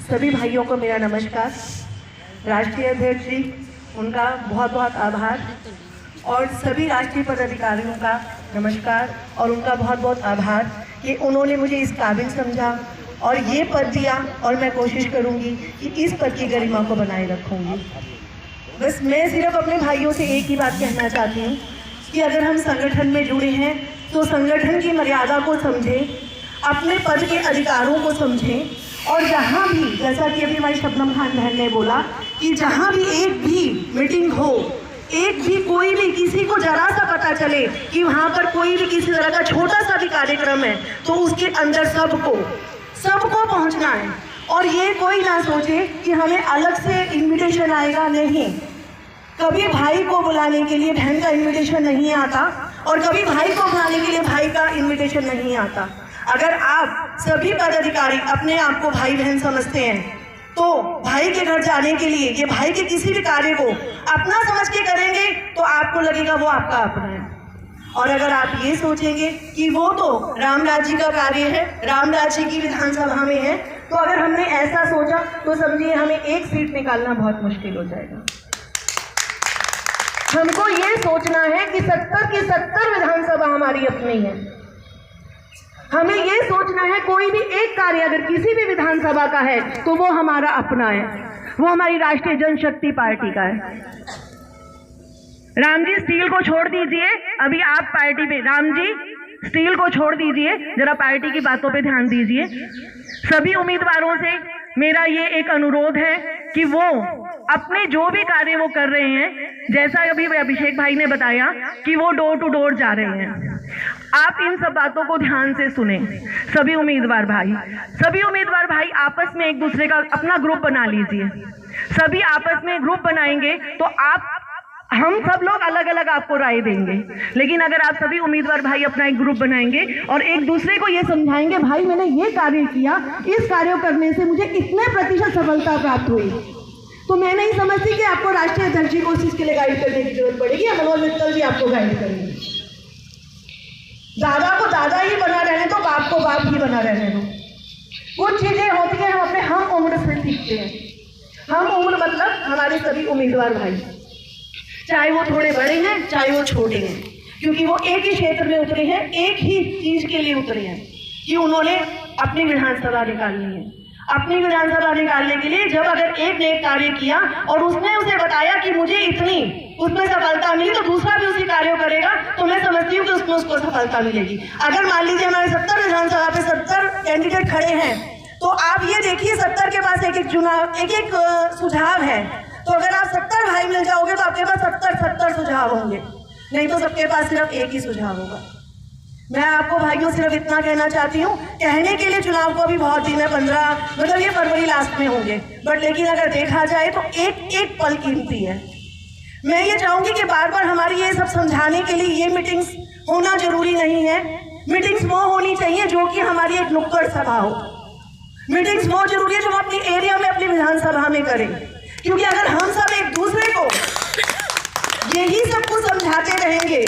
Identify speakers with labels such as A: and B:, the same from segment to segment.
A: सभी भाइयों को मेरा नमस्कार। राष्ट्रीय अध्यक्ष जी, उनका बहुत बहुत आभार और सभी राष्ट्रीय पदाधिकारियों का नमस्कार और उनका बहुत बहुत आभार कि उन्होंने मुझे इस काबिल समझा और ये पद दिया और मैं कोशिश करूंगी कि इस पद की गरिमा को बनाए रखूंगी। बस मैं सिर्फ अपने भाइयों से एक ही बात कहना चाहती हूँ कि अगर हम संगठन में जुड़े हैं तो संगठन की मर्यादा को समझें, अपने पद के अधिकारों को समझें और जहाँ भी, जैसा कि अभी हमारी शबनम खान बहन ने बोला कि जहाँ भी एक भी मीटिंग हो, एक भी कोई भी किसी को जरा सा पता चले कि वहाँ पर कोई भी किसी तरह का छोटा सा भी कार्यक्रम है तो उसके अंदर सबको पहुँचना है। और ये कोई ना सोचे कि हमें अलग से इन्विटेशन आएगा, नहीं। कभी भाई को बुलाने के लिए बहन का इन्विटेशन नहीं आता और कभी भाई को बुलाने के लिए भाई का इन्विटेशन नहीं आता। अगर आप सभी पदाधिकारी अपने आप को भाई बहन समझते हैं तो भाई के घर जाने के लिए ये भाई के किसी भी कार्य को अपना समझ के करेंगे तो आपको लगेगा वो आपका अपना है। और अगर आप ये सोचेंगे कि वो तो रामराज जी का कार्य है, रामराज जी की विधानसभा में है, तो अगर हमने ऐसा सोचा तो समझिए हमें एक सीट निकालना बहुत मुश्किल हो जाएगा। हमको ये सोचना है कि 70 की 70 विधानसभा हमारी अपनी है। हमें ये सोचना है कोई भी एक कार्य अगर किसी भी विधानसभा का है तो वो हमारा अपना है, वो हमारी राष्ट्रीय जनशक्ति पार्टी का है। राम जी स्टील को छोड़ दीजिए, अभी आप पार्टी पे, राम जी स्टील को छोड़ दीजिए, जरा पार्टी की बातों पे ध्यान दीजिए। सभी उम्मीदवारों से मेरा ये एक अनुरोध है कि वो अपने जो भी कार्य वो कर रहे हैं, जैसा अभी अभिषेक भाई ने बताया कि वो डोर टू डोर जा रहे हैं, आप इन सब बातों को ध्यान से सुने। सभी उम्मीदवार भाई आपस में एक दूसरे का अपना ग्रुप बना लीजिए। सभी आपस में ग्रुप बनाएंगे तो हम सब लोग अलग अलग आपको राय देंगे, लेकिन अगर आप सभी उम्मीदवार भाई अपना एक ग्रुप बनाएंगे और एक दूसरे को ये समझाएंगे भाई मैंने ये कार्य किया, इस कार्य करने से मुझे इतने प्रतिशत सफलता प्राप्त हुई, तो मैं नहीं समझती कि आपको राष्ट्रीय अध्यक्ष जी को उस चीज के लिए गाइड करने की जरूरत पड़ेगी या मनोज मित्तल जी आपको गाइड करेंगे। दादा को दादा ही बना रहने दो, बाप को बाप ही बना रहने दो। कुछ चीजें होती हैं हम अपने हम उम्र से सीखते हैं। हम उम्र मतलब हमारे सभी उम्मीदवार भाई, चाहे वो थोड़े बड़े हैं चाहे वो छोटे हैं, क्योंकि वो एक ही क्षेत्र में उतरे हैं, एक ही चीज के लिए उतरे हैं कि उन्होंने अपनी विधानसभा निकालनी है। अपनी विधानसभा निकालने के लिए जब अगर एक ने एक कार्य किया और उसने उसे बताया कि मुझे इतनी उसमें सफलता मिली तो दूसरा भी उसी कार्य करेगा, तो मैं समझती हूँ कि उसमें उसको सफलता मिलेगी। अगर मान लीजिए हमारे 70 विधानसभा पे 70 कैंडिडेट खड़े हैं तो आप ये देखिए 70 के पास एक एक सुझाव है, तो अगर आप 70 भाई मिल जाओगे तो आपके पास 70 सुझाव होंगे, नहीं तो सबके पास सिर्फ एक ही सुझाव होगा। मैं आपको भाइयों सिर्फ इतना कहना चाहती हूँ, कहने के लिए चुनाव को अभी बहुत दिन है, 15 मतलब ये फरवरी लास्ट में होंगे, बट लेकिन अगर देखा जाए तो एक एक पल कीमती है। मैं ये चाहूंगी कि बार बार हमारी ये सब समझाने के लिए ये मीटिंग्स होना जरूरी नहीं है। मीटिंग्स वो होनी चाहिए जो कि हमारी एक नुक्कड़ सभा हो। मीटिंग्स वो जरूरी है जो हम अपनी एरिया में अपनी विधानसभा में करें, क्योंकि अगर हम सब एक दूसरे को यही सब कुछ समझाते रहेंगे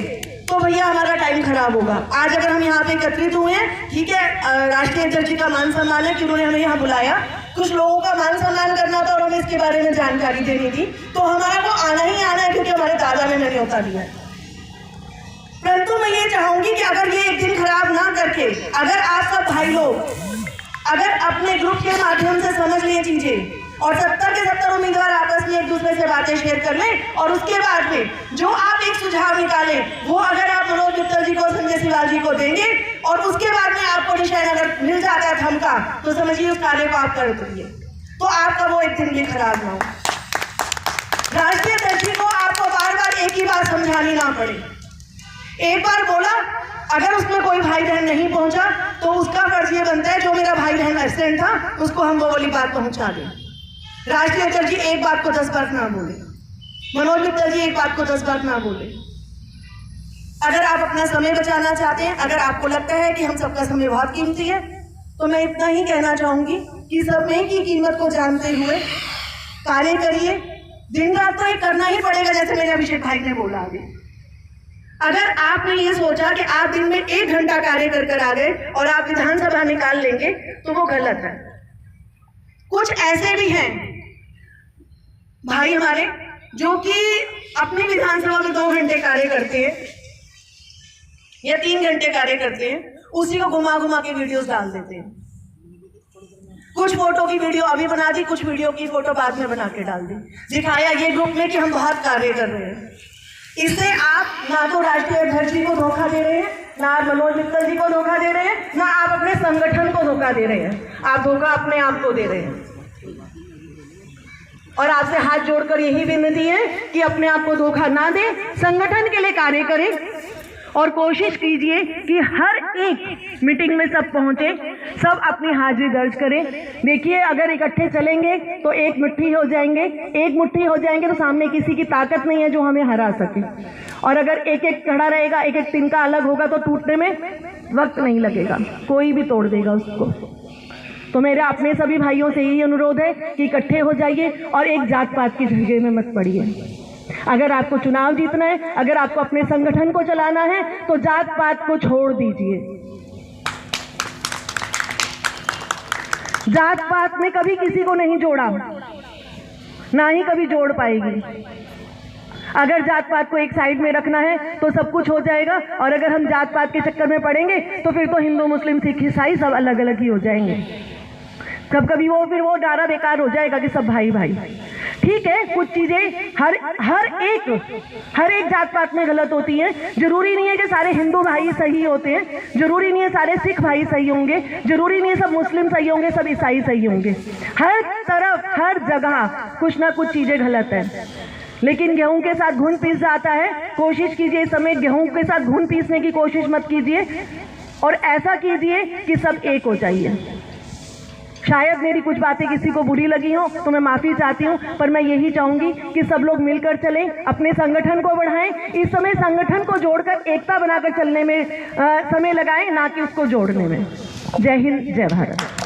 A: तो भैया हमारा टाइम खराब होगा। आज अगर हम यहाँ पे एकत्रित हुए हैं, ठीक है, राष्ट्रीय अध्यक्ष जी का मान सम्मान है कि उन्होंने हमें यहाँ बुलाया, कुछ लोगों का मान सम्मान करना था और हमें इसके बारे में जानकारी देनी थी, तो हमारा को आना ही आना है क्योंकि हमारे दादा ने न्योता दिया है। परंतु मैं ये चाहूंगी कि अगर ये एक दिन खराब ना करके अगर आप सब भाई लोग अगर अपने ग्रुप के माध्यम से समझ लिए चीजें और 70 के 70 उम्मीदवार आपस में एक दूसरे से बातें शेयर कर लें और उसके बाद में जो आप एक सुझाव निकालें वो अगर आप मनोज मित्तल जी को, संजय सिवाल जी को देंगे और उसके बाद में आपको निशान अगर मिल जाता है थम का, तो समझिए उस कार्य को आप कर दिए, तो आपका वो एक दिन भी खराब ना हो। राष्ट्रीय अध्यक्ष जी को आपको बार बार एक ही बात समझानी ना पड़े। एक बार बोला, अगर उसमें कोई भाई बहन नहीं पहुंचा तो उसका फर्ज ये बनता है जो मेरा भाई बहन एब्सेंट था उसको हम वो वाली बात पहुंचा दें। राष्ट्रीय अध्यक्ष जी एक बात को 10 बार ना बोले, मनोज मित्तल जी एक बात को 10 बार ना बोले। अगर आप अपना समय बचाना चाहते हैं, अगर आपको लगता है कि हम सबका समय बहुत कीमती है, तो मैं इतना ही कहना चाहूंगी कि समय की कीमत को जानते हुए कार्य करिए। दिन रात तो ये करना ही पड़ेगा, जैसे मेरे अभिषेक भाई ने बोला अभी। अगर आपने ये सोचा कि आप दिन में 1 घंटा कार्य कर आ गए और आप विधानसभा निकाल लेंगे तो वो गलत है। कुछ ऐसे भी हैं भाई हमारे जो कि अपनी विधानसभा में 2 घंटे कार्य करते हैं या 3 घंटे कार्य करते हैं, उसी को घुमा घुमा के वीडियोस डाल देते हैं। कुछ फोटो की वीडियो अभी बना दी, कुछ वीडियो की फोटो बाद में बना के डाल दी, दिखाया ये ग्रुप में कि हम बहुत कार्य कर रहे हैं। इससे आप ना तो राष्ट्रीय अध्यक्ष जी को धोखा दे रहे हैं, ना आप मनोज मित्तल जी को धोखा दे रहे हैं, ना आप अपने संगठन को धोखा दे रहे हैं, आप धोखा अपने आप को दे रहे हैं। और आपसे हाथ जोड़कर यही विनती है कि अपने आप को धोखा ना दें, संगठन के लिए कार्य करें और कोशिश कीजिए कि हर एक मीटिंग में सब पहुंचे, सब अपनी हाजिरी दर्ज करें। देखिए, अगर इकट्ठे चलेंगे तो एक मुट्ठी हो जाएंगे, एक मुट्ठी हो जाएंगे तो सामने किसी की ताकत नहीं है जो हमें हरा सके। और अगर एक एक खड़ा रहेगा, एक एक तिनका अलग होगा तो टूटने में वक्त नहीं लगेगा, कोई भी तोड़ देगा उसको। तो मेरा अपने सभी भाइयों से यही अनुरोध है कि इकट्ठे हो जाइए और एक जात पात की झगड़े में मत पड़िए। अगर आपको चुनाव जीतना है, अगर आपको अपने संगठन को चलाना है तो जात पात को छोड़ दीजिए। जात पात ने कभी किसी को नहीं जोड़ा, ना ही कभी जोड़ पाएगी। अगर जात पात को एक साइड में रखना है तो सब कुछ हो जाएगा, और अगर हम जात पात के चक्कर में पड़ेंगे तो फिर तो हिंदू मुस्लिम सिख ईसाई सब अलग अलग ही हो जाएंगे। कभी फिर वो डारा बेकार हो जाएगा कि सब भाई भाई। ठीक है, कुछ चीजें हर एक जात पात में गलत होती हैं। जरूरी नहीं है कि सारे हिंदू भाई सही होते हैं, जरूरी नहीं है सारे सिख भाई सही होंगे, जरूरी नहीं है सब मुस्लिम सही होंगे, सब ईसाई सही होंगे। हर तरफ हर जगह कुछ ना कुछ चीजें गलत है। लेकिन गेहूं के साथ घुन पीस जाता है। कोशिश कीजिए इस समय गेहूं के साथ घुन पीसने की कोशिश मत कीजिए, और ऐसा कीजिए कि सब एक हो जाइए। शायद मेरी कुछ बातें किसी को बुरी लगी हो तो मैं माफ़ी चाहती हूँ, पर मैं यही चाहूँगी कि सब लोग मिलकर चलें, अपने संगठन को बढ़ाएं। इस समय संगठन को जोड़कर एकता बनाकर चलने में समय लगाएं, ना कि उसको जोड़ने में। जय हिंद, जय भारत।